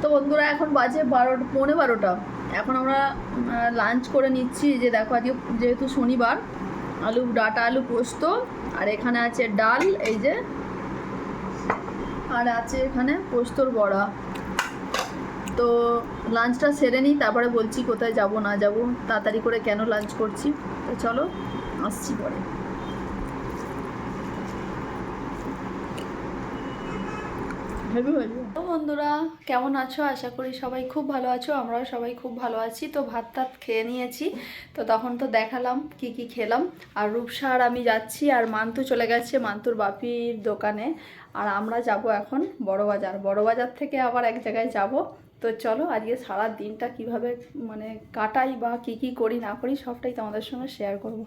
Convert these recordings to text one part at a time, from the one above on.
তো বন্ধুরা এখন বাজে 12:15। এখন আমরা লাঞ্চ করে নিচ্ছি। যে দেখো আজকে যেহেতু শনিবার, আলু ডাঁটা আলু পোস্ত, আর এখানে আছে ডাল, এই যে, আর আছে এখানে পোস্তর বড়া। তো লাঞ্চটা সেরে নিই, তারপরে বলছি কোথায় যাব না যাব, তাড়াতাড়ি করে কেন লাঞ্চ করছি। তো চলো আসছি পরে। তো বন্ধুরা কেমন আছো? আশা করি সবাই খুব ভালো আছো, আমরাও সবাই খুব ভালো আছি। তো ভাত টাত খেয়ে নিয়েছি। তো তখন তো দেখালাম কি কি খেলাম। আর রূপসা আর আমি যাচ্ছি, আর মান্তু চলে গেছে মান্তুর বাপির দোকানে। আর আমরা যাব এখন বড়বাজার থেকে আবার এক জায়গায় যাব। তো চলো আজকে সারা দিনটা কিভাবে মানে কাটাই বা কি কি করি না করি সবটাই তোমাদের সঙ্গে শেয়ার করব।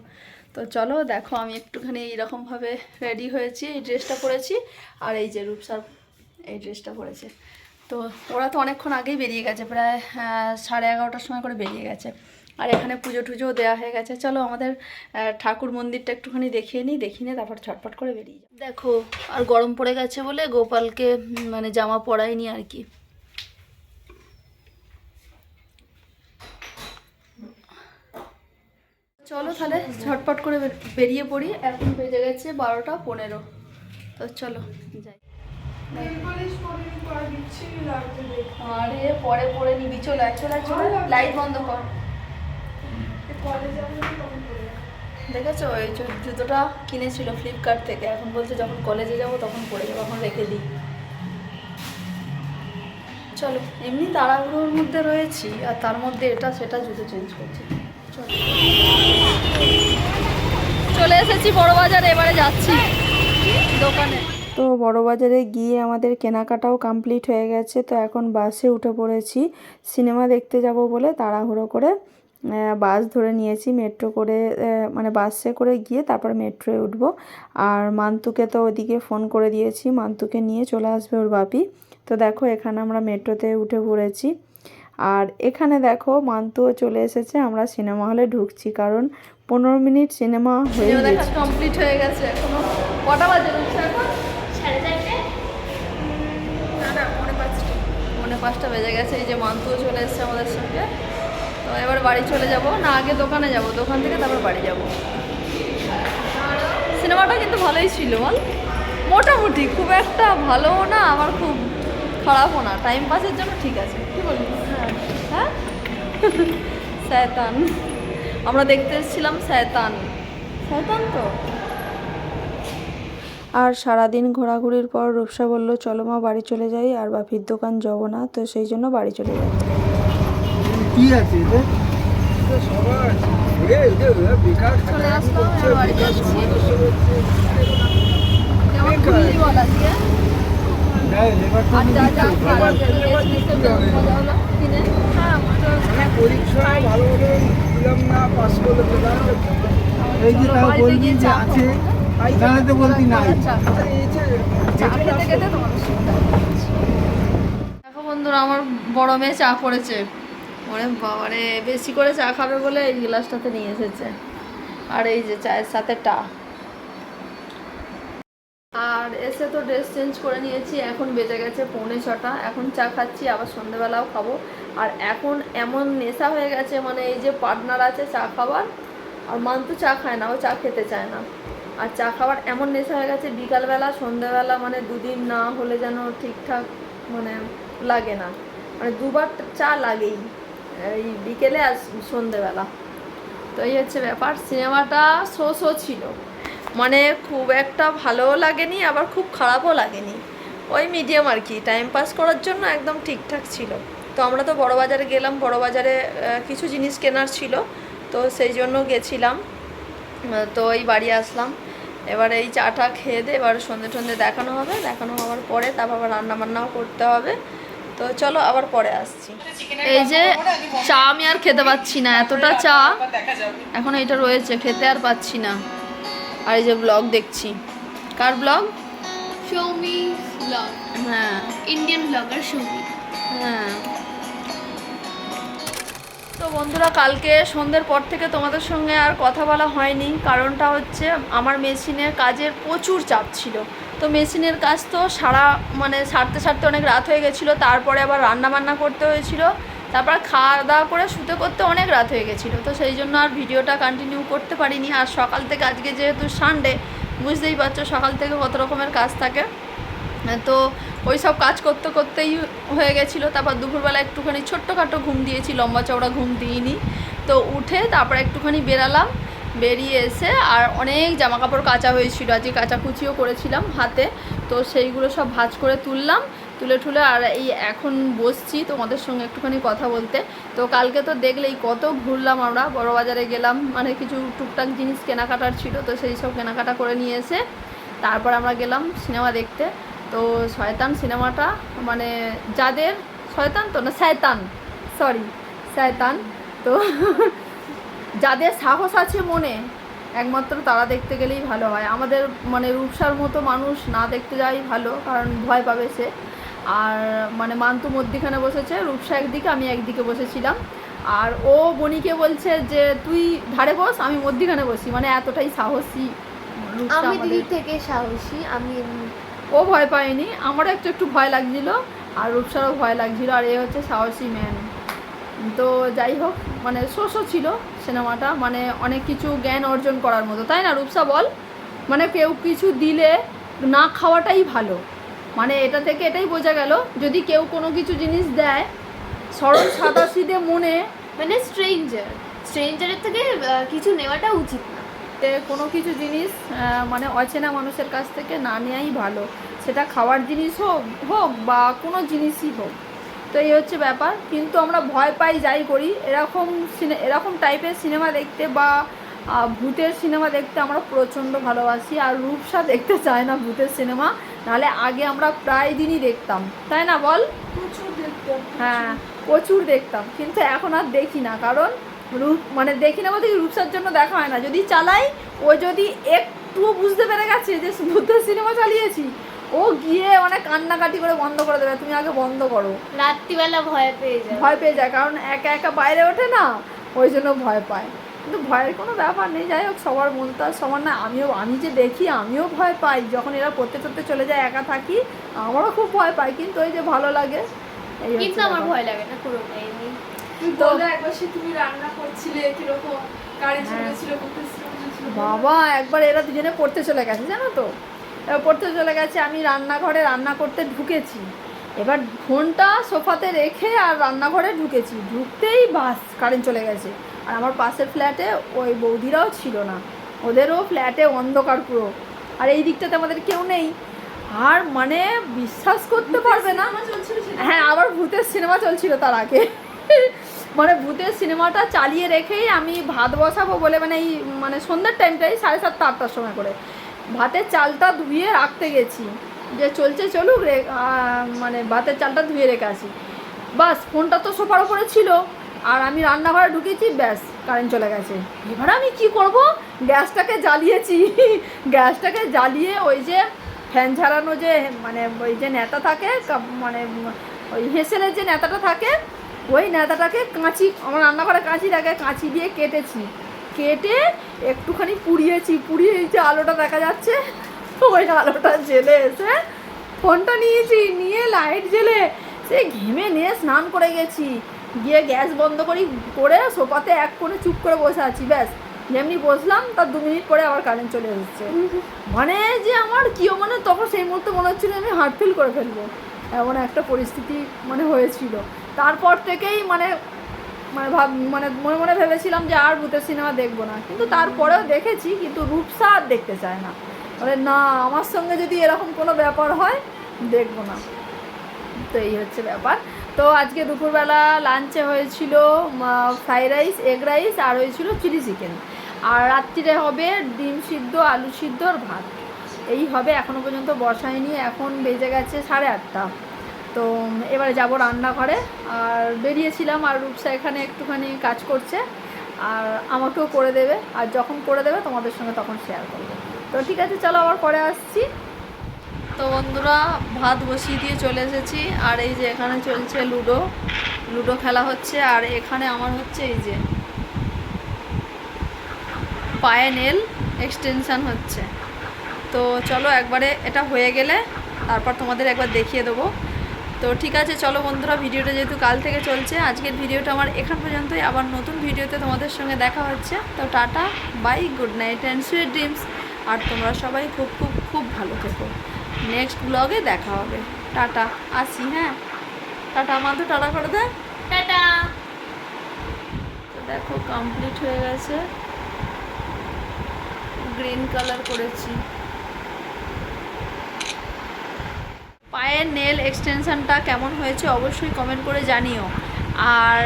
তো চলো দেখো, আমি একটুখানি এইরকমভাবে রেডি হয়েছি, এই ড্রেসটা পরেছি, আর এই যে রূপসার এই ড্রেসটা পরেছে। তো ওরা তো অনেকক্ষণ আগেই বেরিয়ে গেছে, প্রায় 11:30টার সময় করে বেরিয়ে গেছে। আর এখানে পুজো টুজোও দেওয়া হয়ে গেছে। চলো আমাদের ঠাকুর মন্দিরটা একটুখানি দেখিয়ে নিয়ে তারপর ঝটপট করে বেরিয়ে যাই। দেখো আর গরম পড়ে গেছে বলে গোপালকে মানে জামা পরাইনি আর কি। চলো তাহলে ঝটপট করে বেরিয়ে পড়ি। এখন বেজে গেছে 12:15। তো চলো যাই। আরে পরে পরে নিবি, চলে লাইট বন্ধ কর। দেখেছো ওই জুতোটা কিনেছিল ফ্লিপকার্ট থেকে, এখন বলছে যখন কলেজে যাব তখন পরে যাবো, এখন রেখে দিই। চলো এমনি তাড়াহুড়োর মধ্যে রয়েছি, আর তার মধ্যে এটা সেটা জুতো চেঞ্জ করছি। চলে এসেছি বড়বাজারে, এবারে যাচ্ছি দোকানে। তো বড়বাজারে গিয়ে আমাদের কেনাকাটাও কমপ্লিট হয়ে গেছে। তো এখন বাসে উঠে পড়েছি, সিনেমা দেখতে যাব বলে তাড়াহুড়ো করে বাস ধরে নিয়েছি, মেট্রো করে মানে বাসে করে গিয়ে তারপর মেট্রোয় উঠবো। আর মান্তুকে তো ওদিকে ফোন করে দিয়েছি, মান্তুকে নিয়ে চলে আসবে ওর বাপি। তো দেখো এখানে আমরা মেট্রোতে উঠে পড়েছি। আর এখানে দেখো মান্তুও চলে এসেছে, আমরা সিনেমা হলে ঢুকছি, কারণ 15 মিনিট সিনেমা হয়ে গেছে, কমপ্লিট হয়ে গেছে। এখনো কটা বাজে এখন? 4:30। না 5:45 বেজে গেছে। এই যে মান্তুও চলে এসেছে আমাদের সঙ্গে। তো এবার বাড়ি চলে যাব না, আগে দোকানে যাব, দোকান থেকে তারপর বাড়ি যাব। সিনেমাটা কিন্তু ভালোই ছিল বল, মোটামুটি, খুব একটা ভালোও না আবার খুব খারাপও না, টাইম পাসের জন্য ঠিক আছে। কি বলবি? হ্যাঁ শয়তান, আমরা দেখতে এসেছিলাম শয়তান তো। আর সারাদিন ঘোরাঘুরির পর রূপসা বলল চলো মা বাড়ি চলে যাই, আর বাপির দোকান যাব না, তো সেই জন্য বাড়ি চলে যাই। কি আছে চলে আসলাম, বাড়ি যাচ্ছি। দেখো বন্ধুরা আমার বড় মেয়ে চা করেছে। ওরে বাবারে, বেশি করে চা খাবে বলে এই গ্লাসটাতে নিয়ে এসেছে। আর এই যে চায়ের সাথে টা। আর এসে তো ড্রেস চেঞ্জ করে নিয়েছি, এখন বেজে গেছে 5:45। এখন চা খাচ্ছি, আবার সন্ধ্যেবেলাও খাবো। আর এখন এমন নেশা হয়ে গেছে, মানে এই যে পার্টনার আছে চা খাবার, আর মান্তু চা খায় না, ও চা খেতে চায় না। আর চা খাবার এমন নেশা হয়ে গেছে, বিকালবেলা সন্ধ্যেবেলা মানে দুদিন না হলে যেন ঠিকঠাক মানে লাগে না, মানে দুবার চা লাগেই, এই বিকেলে আর সন্ধ্যেবেলা। তো এই হচ্ছে ব্যাপার। সিনেমাটা শো ছিল, মানে খুব একটা ভালোও লাগেনি আবার খুব খারাপও লাগেনি, ওই মিডিয়াম আর কি, টাইম পাস করার জন্য একদম ঠিকঠাক ছিল। তো আমরা তো বড়বাজারে গেলাম, বড়বাজারে কিছু জিনিস কেনার ছিল, তো সেই জন্য গেছিলাম। তো এই বাড়ি আসলাম, এবার এই চাটা খেয়ে দে, এবার সন্ধে দেখানো হওয়ার পরে তারপর আবার রান্নাবান্নাও করতে হবে। তো চলো আবার পরে আসছি। এই যে চা আমি আর খেতে পাচ্ছি না, এতটা চা এখন এইটা রয়েছে, খেতে আর পাচ্ছি না। আর এই যে ব্লগ দেখছি, কার ব্লগ? সৌমি ব্লগ। হ্যাঁ, ইন্ডিয়ান ব্লগার সৌমি। হ্যাঁ। তো বন্ধুরা কালকে সন্ধ্যের পর থেকে তোমাদের সঙ্গে আর কথা বলা হয়নি, কারণটা হচ্ছে আমার মেশিনের কাজের প্রচুর চাপ ছিল, তো মেশিনের কাজ তো সারতে সারতে অনেক রাত হয়ে গেছিলো, তারপরে আবার রান্না বান্না করতে হয়েছিল, তারপর খাওয়া দাওয়া করে শুতে করতে অনেক রাত হয়ে গেছিলো। তো সেই জন্য আর ভিডিওটা কন্টিনিউ করতে পারিনি। আর সকাল থেকে আজকে যেহেতু সানডে, বুঝতেই পারছো সকাল থেকে কত রকমের কাজ থাকে, তো ওই সব কাজ করতে করতেই হয়ে গেছিলো। তারপর দুপুরবেলা একটুখানি ছোট্টখাটো ঘুম দিয়েছি, লম্বা চওড়া ঘুম দিইনি। তো উঠে তারপর একটুখানি বেরালাম, বেরিয়ে এসে আর অনেক জামা কাপড় কাচা হয়েছিল, আজকে কাচাকুচিও করেছিলাম হাতে, তো সেইগুলো সব ভাঁজ করে তুললাম, তুলে ঠুলে আর এই এখন বসছি তোমাদের সঙ্গে একটুখানি কথা বলতে। তো কালকে তো দেখলেই কত ঘুরলাম, আমরা বড় বাজারে গেলাম, মানে কিছু টুকটাক জিনিস কেনাকাটার ছিল, তো সেই সব কেনাকাটা করে নিয়ে এসে তারপর আমরা গেলাম সিনেমা দেখতে। তো শয়তান সিনেমাটা, মানে যাদের শয়তান তো না শয়তান, সরি শয়তান, তো যাদের সাহস আছে মনে একমাত্র তারা দেখতে গেলেই ভালো হয়। আমাদের মানে রূপসার মতো মানুষ না দেখতে যাওয়াই ভালো, কারণ ভয় পাবে সে। আর মানে মান্তু মধ্যিখানে বসেছে, রূপসা একদিকে, আমি একদিকে বসেছিলাম, আর ও বনিকে বলছে যে তুই ধারে বস, আমি মধ্যিখানে বসি, মানে এতটাই সাহসী রূপসা আমি আমাদের। দিদির থেকে সাহসী, আমি ও ভয় পায়নি, আমারও একটু একটু ভয় লাগছিল, আর রূপসারও ভয় লাগছিল, আর এ হচ্ছে সাহসী ম্যান। তো যাই হোক, মানে শোষও ছিল সিনেমাটা, মানে অনেক কিছু জ্ঞান অর্জন করার মতো, তাই না রূপসা বল? মানে কেউ কিছু দিলে না খাওয়াটাই ভালো, মানে এটা থেকে এটাই বোঝা গেল, যদি কেউ কোনো কিছু জিনিস দেয় সরল সাদাসিধে মনে, মানে স্ট্রেঞ্জারের থেকে কিছু নেওয়াটা উচিত না। কোনো কিছু জিনিস মানে অচেনা মানুষের কাছ থেকে না নেওয়াই ভালো, সেটা খাওয়ার জিনিস হোক হোক বা কোনো জিনিসই হোক। তো এই হচ্ছে ব্যাপার। কিন্তু আমরা ভয় পাই যাই করি, এরকম টাইপের সিনেমা দেখতে বা ভূতের সিনেমা দেখতে আমরা প্রচণ্ড ভালোবাসি। আর রূপসা দেখতে চায় না ভূতের সিনেমা, নাহলে আগে আমরা প্রায় দিনই দেখতাম, তাই না বল? প্রচুর দেখতাম। হ্যাঁ প্রচুর দেখতাম, কিন্তু এখন আর দেখি না, কারণ মানে দেখি না বলতে রূপসার জন্য দেখা হয় না। যদি চালাই, ও যদি একটুও বুঝতে পেরে গেছে যে ভূতের সিনেমা চালিয়েছি, ও গিয়ে অনেক কান্নাকাটি করে বন্ধ করে দেবে, তুমি আগে বন্ধ করো। রাত্রিবেলা ভয় পেয়ে যায়, কারণ একা একা বাইরে ওঠে না, ওই জন্য ভয় পায়। কিন্তু ভয়ের কোনো ব্যাপার নেই, যাই হোক সবার মন তো আর সমান না। আমি যে দেখি আমিও ভয় পাই, যখন এরা পড়তে চড়তে চলে যায় একা থাকি, আমারও খুব ভয় পাই, কিন্তু ওই যে ভালো লাগে। কিন্তু আমার ভয় লাগে না পুরোটাই। তুই বলে একবার সে তুমি রান্না করছিলে কিরকম গাড়ি চলেছিল, বাবা একবার এরা দুজনে পড়তে চলে গেছে, জানো তো, এবার পড়তে চলে গেছে, আমি রান্নাঘরে রান্না করতে ঢুকেছি, এবার ফোনটা সোফাতে রেখে আর রান্নাঘরে ঢুকেছি, ঢুকতেই বাস কারেন্ট চলে গেছে। আর আমার পাশের ফ্ল্যাটে ওই বৌদিরাও ছিল না, ওদেরও ফ্ল্যাটে অন্ধকার পুরো, আর এই দিকটাতে আমাদের কেউ নেই। আর মানে বিশ্বাস করতে পারবে না, হ্যাঁ আবার ভূতের সিনেমা চলছিল তার আগে, মানে ভূতের সিনেমাটা চালিয়ে রেখেই আমি ভাত বসাবো বলে, মানে এই মানে সন্ধ্যের টাইমটাই 7:30 8টার সময় করে ভাতের চালটা ধুয়ে রাখতে গেছি, যে চলছে চলুক মানে ভাতের চালটা ধুয়ে রেখে আসি, বাস ফোনটা তো সোফার ওপরে ছিল, আর আমি রান্নাঘরে ঢুকেছি, ব্যাস কারেন্ট চলে গেছে। এবার আমি কি করব, গ্যাসটাকে জ্বালিয়ে ওই যে ফ্যান ঝাড়ানো যে মানে ওই যে নেতা থাকে, মানে ওই হেসেলের যে নেতাটা থাকে, ওই নেতাটাকে আমার রান্নাঘরে কাঁচি থাকে, কাঁচি দিয়ে কেটে একটুখানি পুড়িয়ে যে আলোটা দেখা যাচ্ছে, ওই আলোটা জেলে এসে ফোনটা নিয়ে লাইট জেলে সে ঘেমে নিয়ে স্নান করে গেছি, গিয়ে গ্যাস বন্ধ করে সোফাতে এক কোণে চুপ করে বসে আছি, ব্যাস যেমনি বসলাম তার 2 মিনিট পরে আবার কারেন্ট চলে এসেছে। মানে যে আমার মানে তখন সেই মুহূর্তে মনে হচ্ছিল আমি হার্ট ফেল করে ফেলবো, এমন একটা পরিস্থিতি মানে হয়েছিল। তারপর থেকেই মানে মনে মনে ভেবেছিলাম যে আর ভূতের সিনেমা দেখবো না, কিন্তু তারপরেও দেখেছি, কিন্তু রূপসা আর দেখতে চায় না, বলে না আমার সঙ্গে যদি এরকম কোনো ব্যাপার হয় দেখবো না। তো এই হচ্ছে ব্যাপার। তো আজকে দুপুরবেলা লাঞ্চে হয়েছিল ফ্রাইড রাইস, এগ রাইস, আর হয়েছিল চিলি চিকেন, আর রাত্রিরে হবে ডিম সিদ্ধ, আলু সিদ্ধ আর ভাত, এই হবে। এখনও পর্যন্ত বসায়নি, এখন বেজে গেছে 8:30। তো এবারে যাব রান্নাঘরে, আর বেরিয়েছিলাম, আর রূপসা এখানে একটুখানি কাজ করছে, আর আমাকেও করে দেবে, আর যখন করে দেবে তোমাদের সঙ্গে তখন শেয়ার করবো। তো ঠিক আছে, চলো আবার পরে আসছি। তো বন্ধুরা ভাত বসিয়ে দিয়ে চলে এসেছি, আর এই যে এখানে চলছে লুডো খেলা হচ্ছে, আর এখানে আমার হচ্ছে এই যে পায়ে নেল এক্সটেনশান হচ্ছে, তো চলো একবারে এটা হয়ে গেলে তারপর তোমাদের একবার দেখিয়ে দেবো। তো ঠিক আছে চলো বন্ধুরা, ভিডিওটা যেহেতু কাল থেকে চলছে, আজকের ভিডিওটা আমার এখান পর্যন্তই। আবার নতুন ভিডিওতে তোমাদের সঙ্গে দেখা হচ্ছে। তো tata, bye, good night and sweet dreams. আর তোমরা সবাই খুব খুব খুব ভালো থেকো। নেক্সট ব্লগে দেখা হবে। টাটা, আসি। হ্যাঁ টাটা, আমার তো টাটা করে দেয়। টাটা। তো দেখো কমপ্লিট হয়ে গেছে, গ্রিন কালার করেছি। পায়ের নেল এক্সটেনশনটা কেমন হয়েছে অবশ্যই কমেন্ট করে জানিও। আর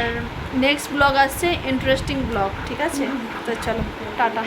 নেক্সট ব্লগ আসছে ইন্টারেস্টিং ব্লগ, ঠিক আছে? তো চলো টাটা।